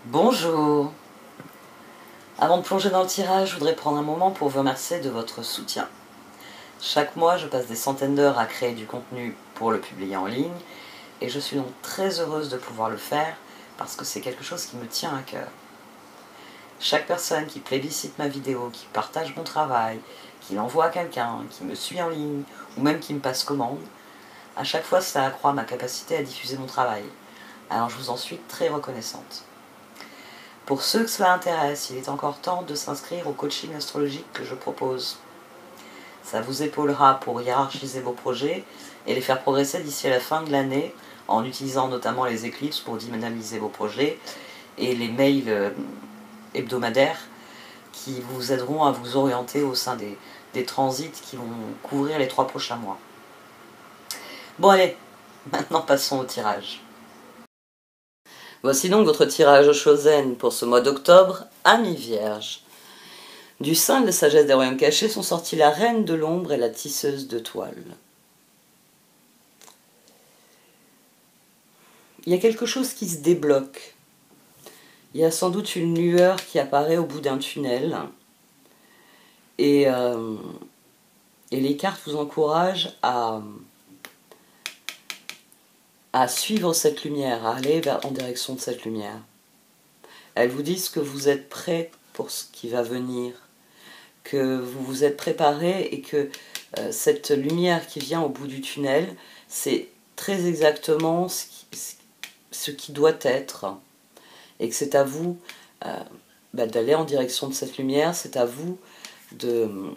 Bonjour. Avant de plonger dans le tirage, je voudrais prendre un moment pour vous remercier de votre soutien. Chaque mois, je passe des centaines d'heures à créer du contenu pour le publier en ligne et je suis donc très heureuse de pouvoir le faire parce que c'est quelque chose qui me tient à cœur. Chaque personne qui plébiscite ma vidéo, qui partage mon travail, qui l'envoie à quelqu'un, qui me suit en ligne ou même qui me passe commande, à chaque fois ça accroît ma capacité à diffuser mon travail. Alors je vous en suis très reconnaissante. Pour ceux que cela intéresse, il est encore temps de s'inscrire au coaching astrologique que je propose. Ça vous épaulera pour hiérarchiser vos projets et les faire progresser d'ici à la fin de l'année en utilisant notamment les éclipses pour dynamiser vos projets et les mails hebdomadaires qui vous aideront à vous orienter au sein des transits qui vont couvrir les 3 prochains mois. Bon allez, maintenant passons au tirage. Voici donc votre tirage Chosen pour ce mois d'octobre, Amis Vierge. Du sein de la sagesse des royaumes cachés sont sortis la reine de l'ombre et la tisseuse de toile. Il y a quelque chose qui se débloque. Il y a sans doute une lueur qui apparaît au bout d'un tunnel. Et les cartes vous encouragent à suivre cette lumière, à aller en direction de cette lumière. Elles vous disent que vous êtes prêt pour ce qui va venir, que vous vous êtes préparé et que cette lumière qui vient au bout du tunnel, c'est très exactement ce qui doit être. Et que c'est à vous d'aller en direction de cette lumière, c'est à vous de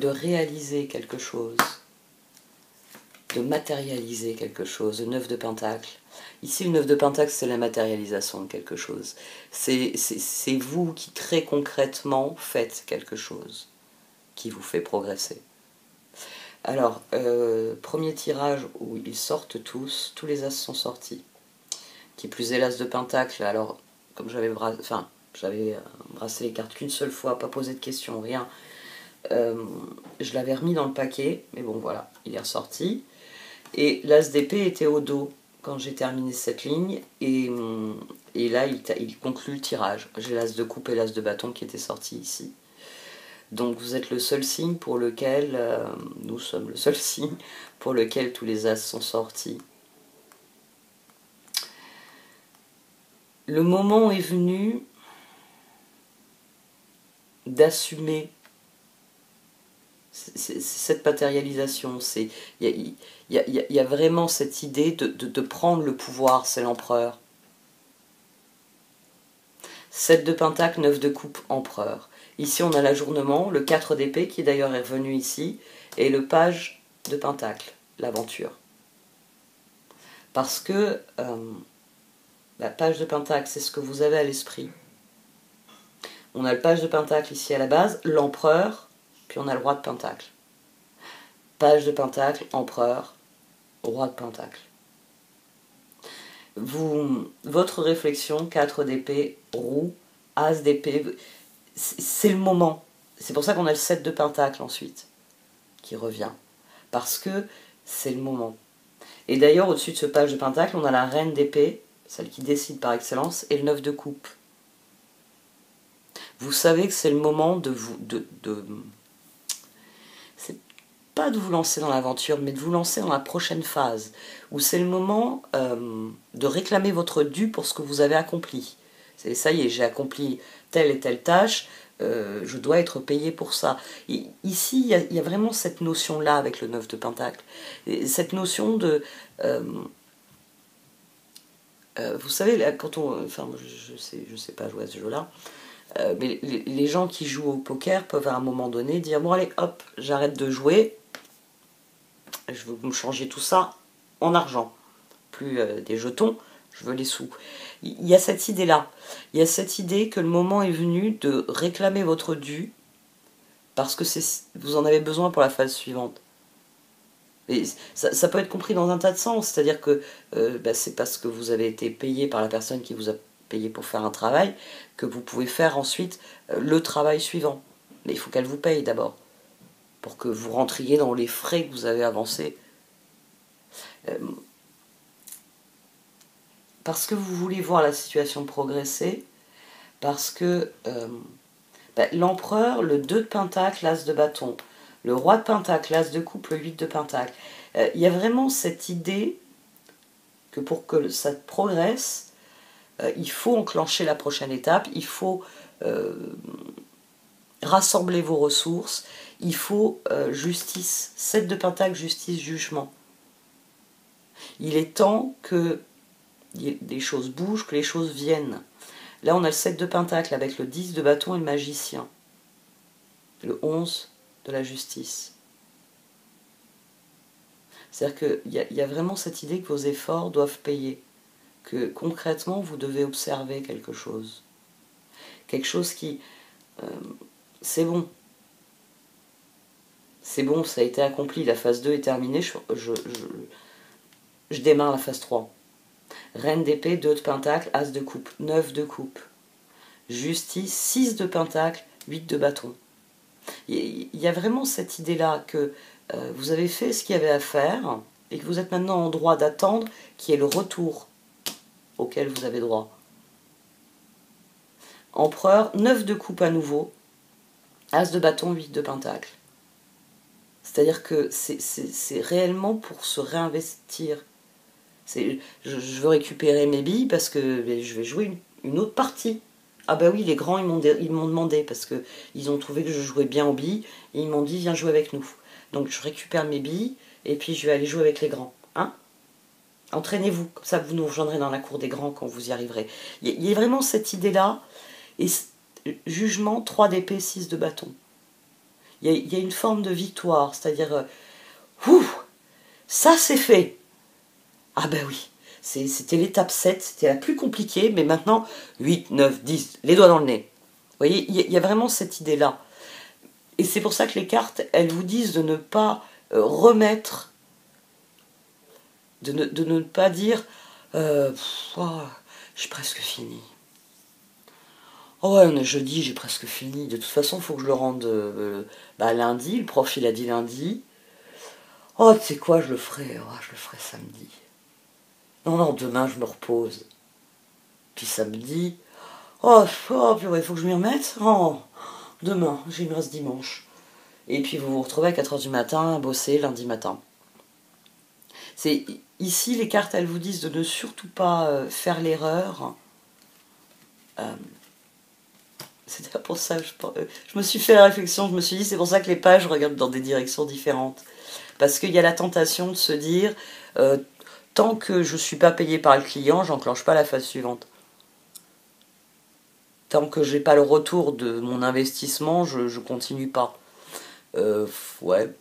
réaliser quelque chose, de matérialiser quelque chose. Le 9 de Pentacle. Ici, le 9 de Pentacle, c'est la matérialisation de quelque chose. C'est vous qui, très concrètement, faites quelque chose qui vous fait progresser. Alors, premier tirage où ils sortent tous les as sont sortis. Qui plus est l'as de Pentacle, alors, comme j'avais brassé les cartes qu'une seule fois, pas posé de questions, rien, je l'avais remis dans le paquet, mais bon, voilà, il est ressorti. Et l'as d'épée était au dos quand j'ai terminé cette ligne, et là, il conclut le tirage. J'ai l'as de coupe et l'as de bâton qui étaient sortis ici. Donc vous êtes le seul signe pour lequel, nous sommes le seul signe pour lequel tous les as sont sortis. Le moment est venu d'assumer cette matérialisation. Il y a vraiment cette idée de prendre le pouvoir, c'est l'empereur. 7 de Pentacle, 9 de coupe, empereur. Ici on a l'ajournement, le 4 d'épée qui d'ailleurs est revenu ici, et le page de Pentacle, l'aventure. Parce que la page de Pentacle, c'est ce que vous avez à l'esprit. On a le page de Pentacle ici à la base, l'empereur, puis on a le roi de Pentacle. Page de Pentacle, empereur, roi de Pentacle. Votre réflexion, 4 d'épée, roue, as d'épée, c'est le moment. C'est pour ça qu'on a le 7 de Pentacle ensuite, qui revient. Parce que c'est le moment. Et d'ailleurs, au-dessus de ce page de Pentacle, on a la reine d'épée, celle qui décide par excellence, et le 9 de coupe. Vous savez que c'est le moment de vous... c'est pas de vous lancer dans l'aventure, mais de vous lancer dans la prochaine phase, où c'est le moment de réclamer votre dû pour ce que vous avez accompli. Ça y est, j'ai accompli telle et telle tâche, je dois être payé pour ça. Et ici, il y a vraiment cette notion-là avec le 9 de Pentacle. Et cette notion de... vous savez, quand on... Enfin, je sais pas jouer à ce jeu-là, mais les gens qui jouent au poker peuvent à un moment donné dire « Bon allez, hop, j'arrête de jouer, je veux me changer tout ça en argent. Plus des jetons, je veux les sous. » Il y a cette idée-là. Il y a cette idée que le moment est venu de réclamer votre dû parce que vous en avez besoin pour la phase suivante. Et ça peut être compris dans un tas de sens, c'est-à-dire que c'est parce que vous avez été payé par la personne qui vous a payé pour faire un travail que vous pouvez faire ensuite le travail suivant. Mais il faut qu'elle vous paye d'abord, pour que vous rentriez dans les frais que vous avez avancés. parce que vous voulez voir la situation progresser, parce que l'empereur, le 2 de pentacle, l'as de bâton, le roi de pentacle, l'as de coupe, le 8 de pentacle. Il y a vraiment cette idée que pour que ça progresse, il faut enclencher la prochaine étape, il faut rassembler vos ressources, il faut justice, 7 de pentacle, justice, jugement. Il est temps que des choses bougent, que les choses viennent. Là, on a le 7 de pentacle avec le 10 de bâton et le magicien. Le 11 de la justice. C'est-à-dire qu'il y a vraiment cette idée que vos efforts doivent payer. Que concrètement, vous devez observer quelque chose. Quelque chose qui... c'est bon. C'est bon, ça a été accompli. La phase 2 est terminée. Je démarre la phase 3. Reine d'épée, 2 de pentacle, as de coupe, 9 de coupe. Justice, 6 de pentacle, 8 de bâton. Il y a vraiment cette idée-là que vous avez fait ce qu'il y avait à faire et que vous êtes maintenant en droit d'attendre qui est le retour auquel vous avez droit. Empereur, 9 de coupe à nouveau, as de bâton, 8 de pentacle. C'est-à-dire que c'est réellement pour se réinvestir. Je veux récupérer mes billes parce que je vais jouer une autre partie. Ah bah oui, les grands, ils m'ont demandé parce qu'ils ont trouvé que je jouais bien aux billes et ils m'ont dit viens jouer avec nous. Donc je récupère mes billes et puis je vais aller jouer avec les grands. Hein? Entraînez-vous, comme ça vous nous rejoindrez dans la cour des grands quand vous y arriverez. Il y a vraiment cette idée-là. Et jugement, 3 d'épée, 6 de bâton. Il y a une forme de victoire, c'est-à-dire ça c'est fait. Ah ben oui, c'était l'étape 7, c'était la plus compliquée, mais maintenant 8, 9, 10, les doigts dans le nez. Vous voyez, il y a vraiment cette idée-là. Et c'est pour ça que les cartes, elles vous disent de ne pas remettre, de ne pas dire j'ai presque fini. Oh ouais, on est jeudi, j'ai presque fini. De toute façon, il faut que je le rende lundi. Le prof, il a dit lundi. Oh, tu sais quoi, je le ferai samedi. Non, demain, je me repose. Puis samedi. Purée, il faut que je m'y remette. Oh, demain, j'ai une reste dimanche. Et puis, vous vous retrouvez à 4h du matin à bosser lundi matin. Ici, les cartes, elles vous disent de ne surtout pas faire l'erreur. C'était pour ça que je me suis fait la réflexion, je me suis dit c'est pour ça que les pages regardent dans des directions différentes. Parce qu'il y a la tentation de se dire tant que je ne suis pas payé par le client, j'enclenche pas la phase suivante. Tant que j'ai pas le retour de mon investissement, je continue pas. Ouais.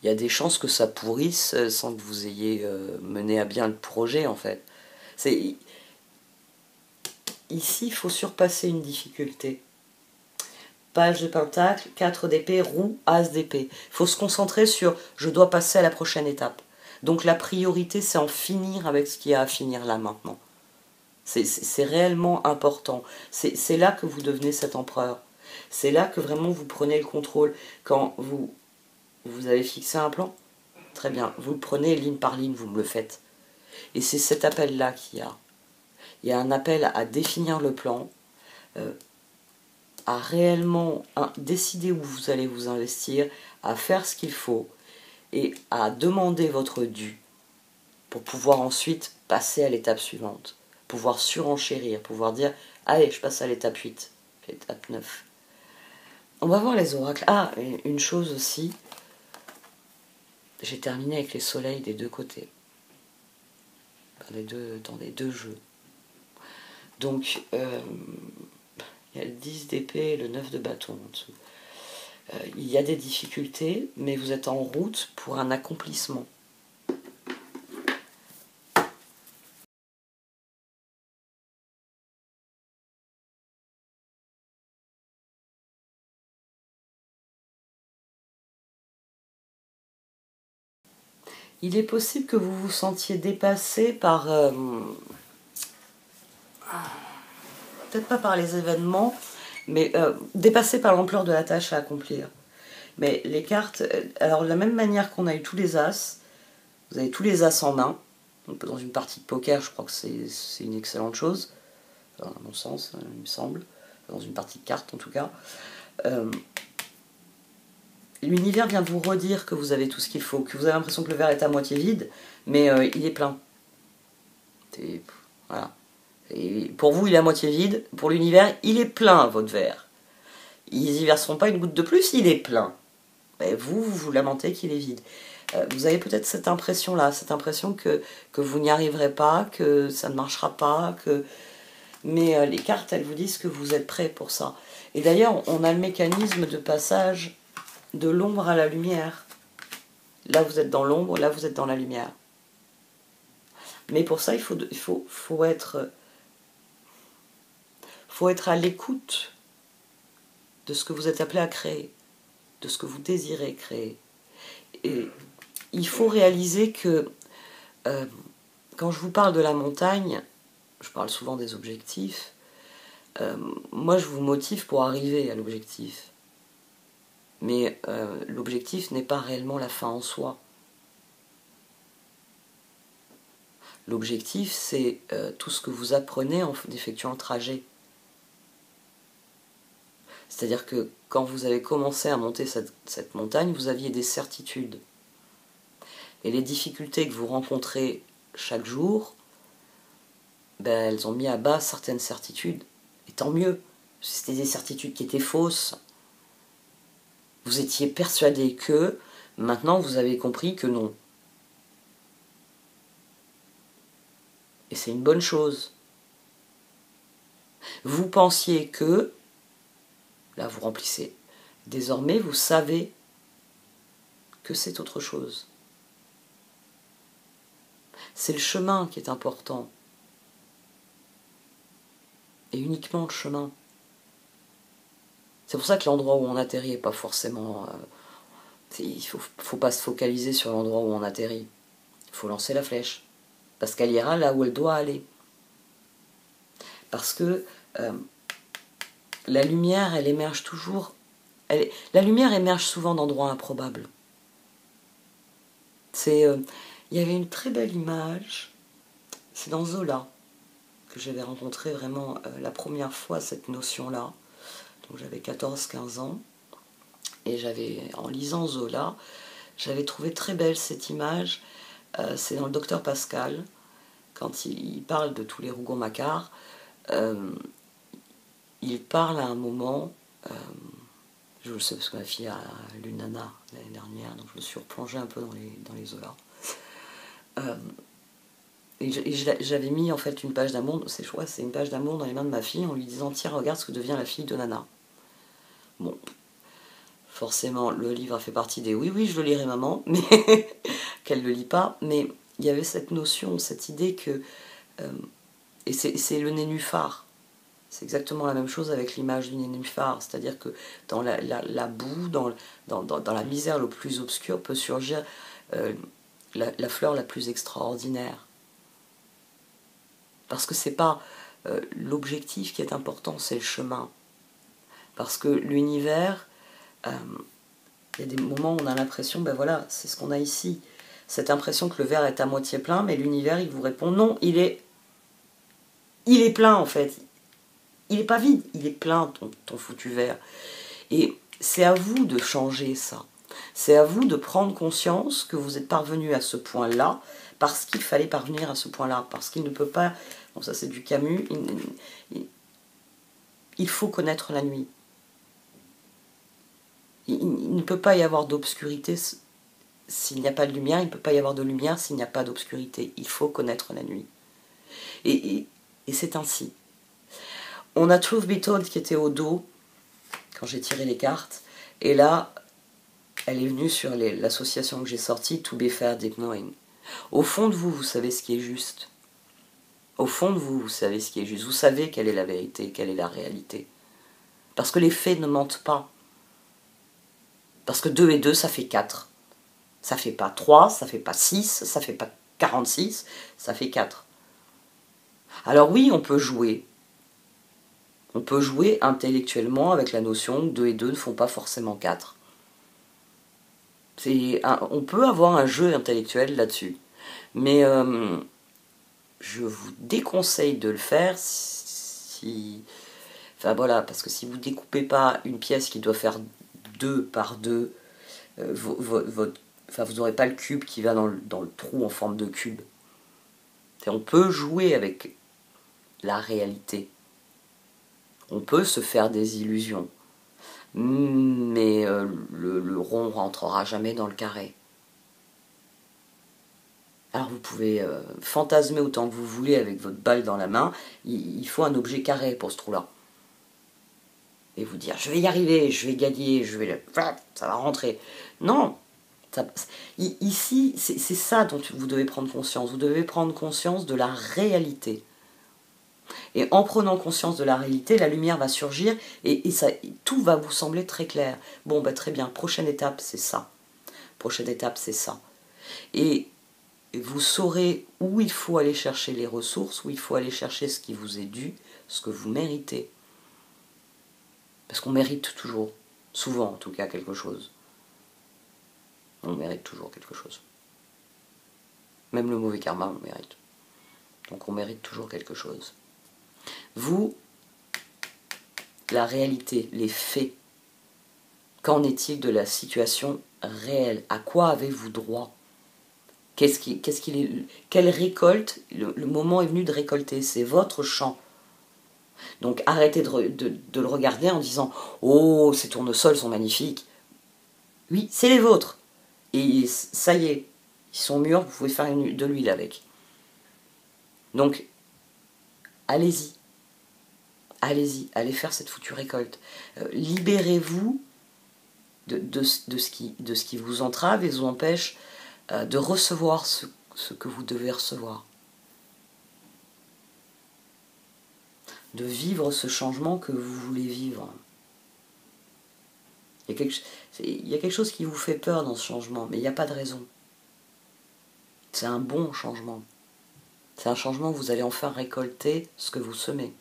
Il y a des chances que ça pourrisse sans que vous ayez mené à bien le projet en fait. Ici, il faut surpasser une difficulté. Page de pentacle, 4 d'épée, roue, as d'épée. Il faut se concentrer sur « je dois passer à la prochaine étape ». Donc la priorité, c'est en finir avec ce qu'il y a à finir là maintenant. C'est réellement important. C'est là que vous devenez cet empereur. C'est là que vraiment vous prenez le contrôle. Quand vous avez fixé un plan, très bien, vous le prenez ligne par ligne, vous me le faites. Et c'est cet appel-là qu'il y a. Il y a un appel à définir le plan, à réellement décider où vous allez vous investir, à faire ce qu'il faut et à demander votre dû pour pouvoir ensuite passer à l'étape suivante, pouvoir surenchérir, pouvoir dire « Allez, je passe à l'étape 8, l'étape 9 ». On va voir les oracles. Ah, une chose aussi, j'ai terminé avec les soleils des deux côtés, dans les deux jeux. Donc, il y a le 10 d'épée et le 9 de bâton en dessous. Il y a des difficultés, mais vous êtes en route pour un accomplissement. Il est possible que vous vous sentiez dépassé par... peut-être pas par les événements, mais dépassé par l'ampleur de la tâche à accomplir. Mais les cartes, alors de la même manière qu'on a eu tous les as, vous avez tous les as en main, Dans une partie de poker, je crois que c'est une excellente chose, à mon sens, il me semble, dans une partie de cartes en tout cas. L'univers vient vous redire que vous avez tout ce qu'il faut, que vous avez l'impression que le verre est à moitié vide, mais il est plein. Voilà. Et pour vous, il est à moitié vide, pour l'univers, il est plein, votre verre. Ils y verseront pas une goutte de plus, il est plein. Et vous lamentez qu'il est vide. Vous avez peut-être cette impression-là, cette impression que vous n'y arriverez pas, que ça ne marchera pas, mais les cartes, elles vous disent que vous êtes prêt pour ça. Et d'ailleurs, on a le mécanisme de passage de l'ombre à la lumière. Là, vous êtes dans l'ombre, là, vous êtes dans la lumière. Mais pour ça, il faut être à l'écoute de ce que vous êtes appelé à créer, de ce que vous désirez créer. Et il faut réaliser que quand je vous parle de la montagne, je parle souvent des objectifs, moi je vous motive pour arriver à l'objectif. Mais l'objectif n'est pas réellement la fin en soi. L'objectif, c'est tout ce que vous apprenez en effectuant le trajet. C'est-à-dire que quand vous avez commencé à monter cette montagne, vous aviez des certitudes. Et les difficultés que vous rencontrez chaque jour, ben, elles ont mis à bas certaines certitudes. Et tant mieux. C'était des certitudes qui étaient fausses. Vous étiez persuadé que, maintenant vous avez compris que non. Et c'est une bonne chose. Vous pensiez que, là vous remplissez, désormais vous savez que c'est autre chose. C'est le chemin qui est important. Et uniquement le chemin. C'est pour ça que l'endroit où on atterrit n'est pas forcément... il ne faut pas se focaliser sur l'endroit où on atterrit. Il faut lancer la flèche. Parce qu'elle ira là où elle doit aller. Parce que la lumière, elle émerge toujours... la lumière émerge souvent d'endroits improbables. Il y avait une très belle image, c'est dans Zola, que j'avais rencontré vraiment la première fois cette notion-là. Donc j'avais 14-15 ans, et en lisant Zola, j'avais trouvé très belle cette image. C'est dans le Docteur Pascal, quand il parle de tous les Rougon-Macquart, il parle à un moment, je le sais parce que ma fille a lu Nana l'année dernière, donc je me suis replongée un peu dans les Zola. Et j'avais mis en fait une page d'amour, c'est une page d'amour dans les mains de ma fille en lui disant tiens regarde ce que devient la fille de Nana. Bon, forcément le livre a fait partie des oui je le lirai maman, mais qu'elle ne le lit pas, mais il y avait cette notion, cette idée que et c'est le nénuphar. C'est exactement la même chose avec l'image du nénuphar, c'est-à-dire que dans la boue, dans la misère le plus obscure peut surgir la fleur la plus extraordinaire. Parce que c'est pas l'objectif qui est important, c'est le chemin. Parce que l'univers, il y a des moments où on a l'impression, ben voilà, c'est ce qu'on a ici. Cette impression que le verre est à moitié plein, mais l'univers, il vous répond non, il est plein en fait. Il n'est pas vide, il est plein ton foutu verre. Et c'est à vous de changer ça. C'est à vous de prendre conscience que vous êtes parvenu à ce point-là parce qu'il fallait parvenir à ce point-là. Parce qu'il ne peut pas... Bon, ça c'est du Camus. Il faut connaître la nuit. Il ne peut pas y avoir d'obscurité s'il n'y a pas de lumière. Il ne peut pas y avoir de lumière s'il n'y a pas d'obscurité. Il faut connaître la nuit. Et c'est ainsi. On a Truth Be Told qui était au dos quand j'ai tiré les cartes. Et là, elle est venue sur l'association que j'ai sortie, To Be Fair Deep Knowing. Au fond de vous, vous savez ce qui est juste. Au fond de vous, vous savez ce qui est juste. Vous savez quelle est la vérité, quelle est la réalité. Parce que les faits ne mentent pas. Parce que 2 et 2, ça fait 4. Ça fait pas 3, ça fait pas 6, ça fait pas 46, ça fait 4. Alors oui, on peut jouer. On peut jouer intellectuellement avec la notion que 2 et 2 ne font pas forcément 4. On peut avoir un jeu intellectuel là-dessus. Mais je vous déconseille de le faire si... Enfin voilà, parce que si vous ne découpez pas une pièce qui doit faire 2 par 2, enfin, vous n'aurez pas le cube qui va dans le trou en forme de cube. Et on peut jouer avec la réalité. On peut se faire des illusions. Mais le rond ne rentrera jamais dans le carré. Alors vous pouvez fantasmer autant que vous voulez avec votre balle dans la main, il faut un objet carré pour ce trou-là. Et vous dire, je vais y arriver, je vais gagner, ça va rentrer. Non, ici, c'est ça dont vous devez prendre conscience. Vous devez prendre conscience de la réalité. Et en prenant conscience de la réalité, la lumière va surgir et tout va vous sembler très clair. Bon, bah, très bien, prochaine étape, c'est ça. Prochaine étape, c'est ça. Et vous saurez où il faut aller chercher les ressources, où il faut aller chercher ce qui vous est dû, ce que vous méritez. Parce qu'on mérite toujours, souvent en tout cas, quelque chose. On mérite toujours quelque chose. Même le mauvais karma, on le mérite. Donc on mérite toujours quelque chose. Vous, la réalité, les faits, qu'en est-il de la situation réelle? À quoi avez-vous droit? Quelle récolte? Le moment est venu de récolter, c'est votre champ. Donc arrêtez de le regarder en disant « Oh, ces tournesols sont magnifiques ». Oui, c'est les vôtres. Et ça y est, ils sont mûrs, vous pouvez faire de l'huile avec. Donc, allez-y. Allez-y, allez faire cette foutue récolte. Libérez-vous de ce qui vous entrave et vous empêche de recevoir ce que vous devez recevoir. De vivre ce changement que vous voulez vivre. Il y a quelque chose qui vous fait peur dans ce changement, mais il n'y a pas de raison. C'est un bon changement. C'est un changement où vous allez enfin récolter ce que vous semez.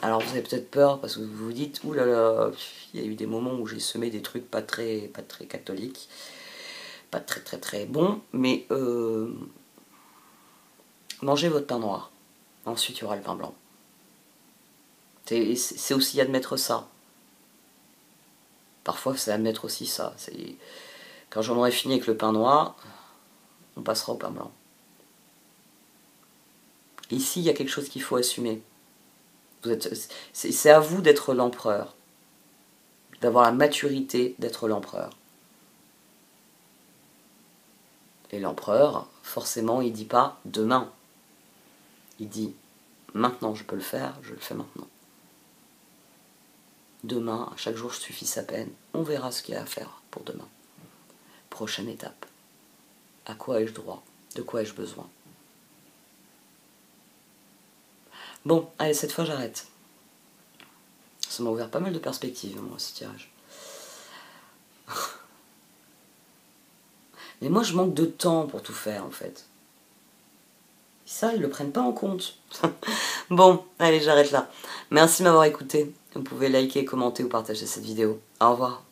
Alors vous avez peut-être peur parce que vous vous dites « Ouh là là, il y a eu des moments où j'ai semé des trucs pas très catholiques, pas très bons, mais mangez votre pain noir. Ensuite, il y aura le pain blanc. » C'est aussi admettre ça. Parfois, c'est admettre aussi ça. Quand j'en aurai fini avec le pain noir, on passera au pain blanc. Ici, il y a quelque chose qu'il faut assumer. C'est à vous d'être l'empereur, d'avoir la maturité d'être l'empereur. Et l'empereur, forcément, il ne dit pas « demain ». Il dit « maintenant je peux le faire, je le fais maintenant ». Demain, chaque jour suffit sa peine, on verra ce qu'il y a à faire pour demain. Prochaine étape. À quoi ai-je droit? De quoi ai-je besoin? Bon, allez, cette fois j'arrête. Ça m'a ouvert pas mal de perspectives, moi, ce tirage. Mais moi, je manque de temps pour tout faire, en fait. Ça, ils le prennent pas en compte. Bon, allez, j'arrête là. Merci de m'avoir écouté. Vous pouvez liker, commenter ou partager cette vidéo. Au revoir.